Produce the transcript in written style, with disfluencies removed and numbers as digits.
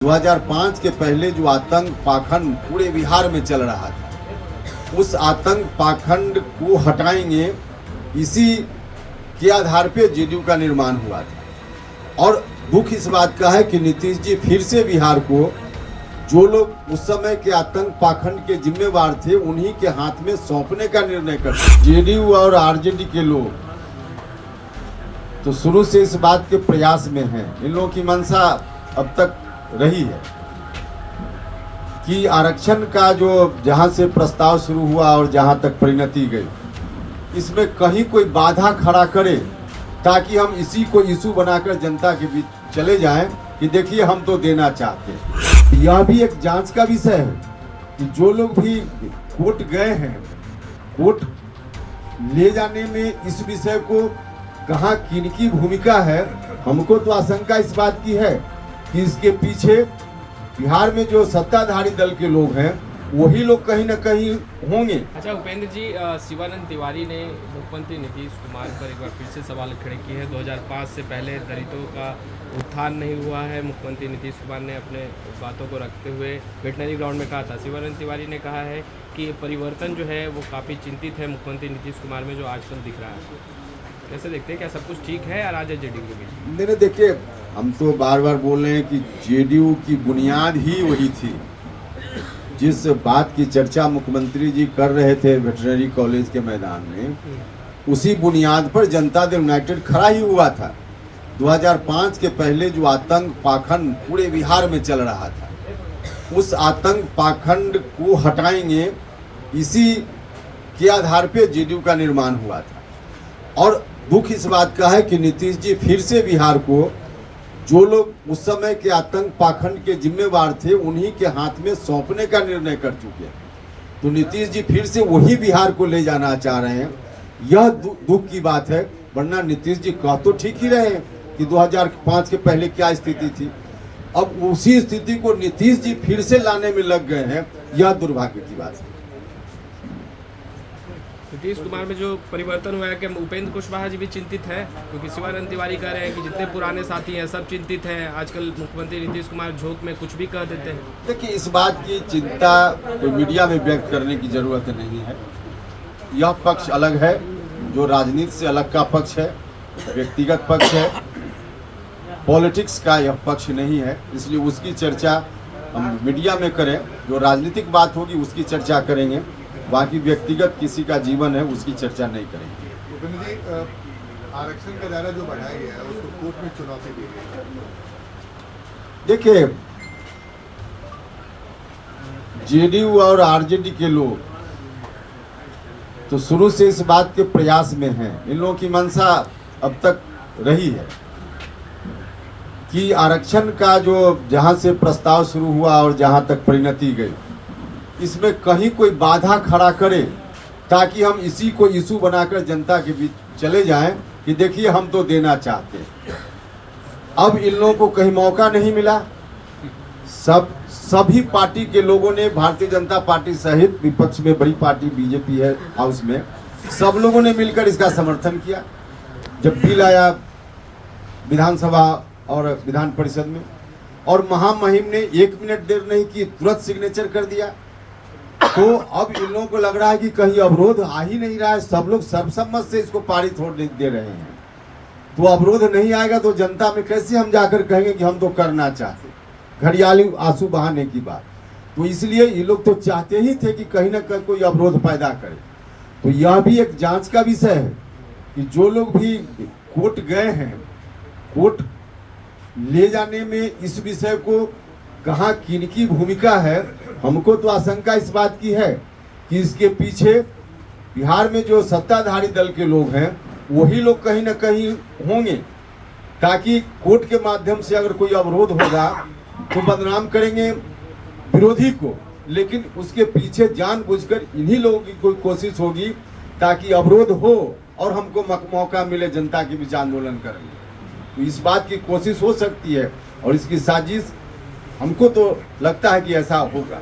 2005 के पहले जो आतंक पाखंड पूरे बिहार में चल रहा था, उस आतंक पाखंड को हटाएंगे, इसी के आधार पे जेडीयू का निर्माण हुआ था। और दुख इस बात का है कि नीतीश जी फिर से बिहार को, जो लोग उस समय के आतंक पाखंड के जिम्मेवार थे, उन्हीं के हाथ में सौंपने का निर्णय करते। जेडीयू और आरजेडी के लोग तो शुरू से इस बात के प्रयास में हैं। इन लोगों की मंशा अब तक रही है कि आरक्षण का जो जहां से प्रस्ताव शुरू हुआ और जहां तक परिणति गई, इसमें कहीं कोई बाधा खड़ा करे ताकि हम इसी को इशू बनाकर जनता के बीच चले जाएं कि देखिए हम तो देना चाहते हैं। यह भी एक जांच का विषय है कि जो लोग भी कोर्ट गए हैं, कोर्ट ले जाने में इस विषय को कहाँ किनकी भूमिका है। हमको तो आशंका इस बात की है कि इसके पीछे बिहार में जो सत्ताधारी दल के लोग हैं, वही लोग कहीं ना कहीं होंगे। अच्छा उपेंद्र जी, शिवानंद तिवारी ने मुख्यमंत्री नीतीश कुमार पर एक बार फिर से सवाल खड़े किए हैं। 2005 से पहले दलितों का उत्थान नहीं हुआ है। मुख्यमंत्री नीतीश कुमार ने अपने बातों को रखते हुए वेटनरी ग्राउंड में कहा था। शिवानंद तिवारी ने कहा है कि परिवर्तन जो है वो काफ़ी चिंतित है मुख्यमंत्री नीतीश कुमार में जो आजकल दिख रहा है। कैसे देखते हैं, क्या सब कुछ ठीक है या राजा जेडीयू के बीच? नहीं, देखिए, हम तो बार बार बोल रहे हैं कि जेडीयू की बुनियाद ही वही थी। जिस बात की चर्चा मुख्यमंत्री जी कर रहे थे वेटरनरी कॉलेज के मैदान में, उसी बुनियाद पर जनता दल यूनाइटेड खड़ा ही हुआ था। 2005 के पहले जो आतंक पाखंड पूरे बिहार में चल रहा था, उस आतंक पाखंड को हटाएंगे, इसी के आधार पे जेडीयू का निर्माण हुआ था। और दुख इस बात का है कि नीतीश जी फिर से बिहार को, जो लोग उस समय के आतंक पाखंड के जिम्मेवार थे, उन्हीं के हाथ में सौंपने का निर्णय कर चुके हैं। तो नीतीश जी फिर से वही बिहार को ले जाना चाह रहे हैं। यह दुख की बात है, वरना नीतीश जी कह तो ठीक ही रहे हैं कि 2005 के पहले क्या स्थिति थी। अब उसी स्थिति को नीतीश जी फिर से लाने में लग गए हैं, यह दुर्भाग्य की बात है। नीतीश कुमार में जो परिवर्तन हुआ है, कि उपेंद्र कुशवाहा जी भी चिंतित है? क्योंकि शिवानंद तिवारी कह रहे हैं कि जितने पुराने साथी हैं सब चिंतित हैं। आजकल मुख्यमंत्री नीतीश कुमार झोंक में कुछ भी कह देते हैं। देखिए, इस बात की चिंता तो मीडिया में व्यक्त करने की जरूरत नहीं है। यह पक्ष अलग है, जो राजनीति से अलग का पक्ष है, व्यक्तिगत पक्ष है, पॉलिटिक्स का यह पक्ष नहीं है। इसलिए उसकी चर्चा हम मीडिया में करें, जो राजनीतिक बात होगी उसकी चर्चा करेंगे। बाकी व्यक्तिगत किसी का जीवन है, उसकी चर्चा नहीं करेंगे। उपेंद्र जी, आरक्षण का दायरा जो बढ़ाया गया है उसको कोर्ट में चुनौती दी गई है। देखिए, जेडीयू और आरजेडी के लोग तो शुरू से इस बात के प्रयास में हैं। इन लोगों की मंशा अब तक रही है कि आरक्षण का जो जहां से प्रस्ताव शुरू हुआ और जहां तक परिणति गई, इसमें कहीं कोई बाधा खड़ा करे ताकि हम इसी को इशू बनाकर जनता के बीच चले जाएं कि देखिए हम तो देना चाहते हैं। अब इन लोगों को कहीं मौका नहीं मिला। सभी पार्टी के लोगों ने, भारतीय जनता पार्टी सहित विपक्ष में बड़ी पार्टी बीजेपी है हाउस में, सब लोगों ने मिलकर इसका समर्थन किया। जब बिल आया विधानसभा और विधान परिषद में, और महामहिम ने 1 मिनट देर नहीं की, तुरंत सिग्नेचर कर दिया। तो अब इन लोगों को लग रहा है कि कहीं अवरोध आ ही नहीं रहा है। सब लोग सर्वसम्मत से इसको पारित होने दे रहे हैं। तो अवरोध नहीं आएगा तो जनता में कैसे हम जाकर कहेंगे कि हम तो करना चाहते, घड़ियाली आंसू बहाने की बात। तो इसलिए ये लोग तो चाहते ही थे कि कहीं ना कहीं कोई अवरोध पैदा करे। तो यह भी एक जांच का विषय है कि जो लोग भी कोर्ट गए हैं, कोर्ट ले जाने में इस विषय को कहाँ किनकी भूमिका है। हमको तो आशंका इस बात की है कि इसके पीछे बिहार में जो सत्ताधारी दल के लोग हैं, वही लोग कहीं ना कहीं होंगे, ताकि कोर्ट के माध्यम से अगर कोई अवरोध होगा तो बदनाम करेंगे विरोधी को। लेकिन उसके पीछे जानबूझकर इन्हीं लोगों की कोई कोशिश होगी ताकि अवरोध हो और हमको मौका मिले जनता के बीच आंदोलन करने। तो इस बात की कोशिश हो सकती है और इसकी साजिश हमको तो लगता है कि ऐसा होगा।